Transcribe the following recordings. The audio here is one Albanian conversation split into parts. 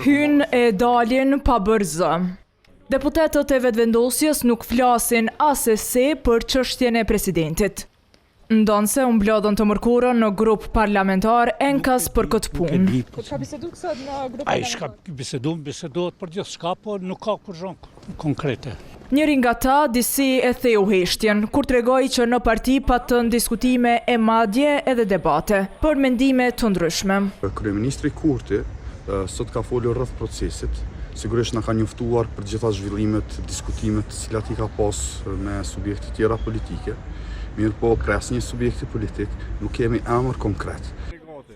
Hyn e dalin pa bërzë. Deputetët e vetëvendosjes nuk flasin asesi për çështjen e presidentit. Ndonse u mblodhën të mërkurën në grup parlamentar enkas për këtë punë. Ka bisedu kësot në grup Ai shka bisedohet për gjithçka, po nuk ka për zonë konkrete. Njëri nga ta disi e theu heshtjen, kur tregoi që në parti patën diskutime e madje edhe debate, për mendime të ndryshme. Kryeministri Kurti sot ka folur rreth procesit. Sigurisht na ka njoftuar për gjitha zhvillimet, diskutimet të cilat i ka pas me subjekte tjera politike. Mirë po, pres një subjekti politik, nuk kemi emër konkret.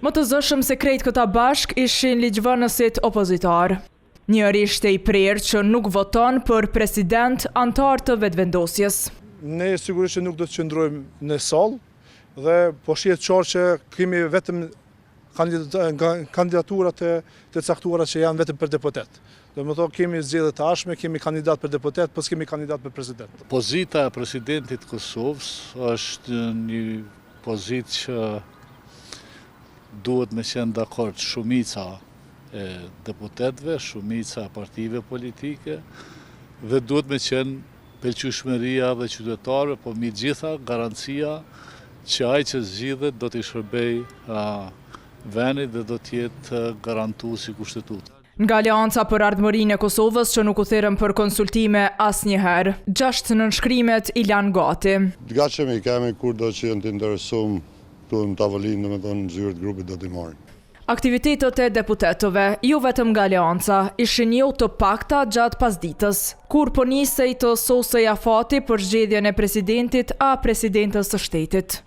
Më të zëshëm se krejt këta bashk ishin ligjvënësit opozitar. Njëri ishte i prerë që nuk voton për president antar të vetëvendosjes. Ne sigurisht që nuk do të qëndrojmë në sallë dhe po shihet qartë që kemi vetëm kandidaturat të caktuara që janë vetëm për deputet. Do të thotë kemi zgjedhje të ashme, kemi kandidat për deputet, po s'kemi kandidat për president. Pozita e presidentit të Kosovës është një pozitë që duhet me qenë dakord shumica e deputetëve, shumica e partive politike dhe duhet me qenë pëlqyeshmëria dhe qytetarëve, po mbi gjitha garancia që ai që zgjidhet do t'i shërbej vendit dhe do t'jetë garantues i kushtetutë. Nga Aleanca për Ardhmërinë e Kosovës që nuk u thirrën për konsultime asnjëherë, 6 nënshkrimet i lanë gati. Gatshëm kemi kurdo që janë të interesuar këtu në tavolinë, domethënë zyrët grupit do t'i marrin. Aktivitetet e deputetëve, jo vetëm nga Aleanca, ishin jo të pakta gjatë pasditës, kur po nisej të sosej afati për zgjedhjen e presidentit a presidentës së shtetit.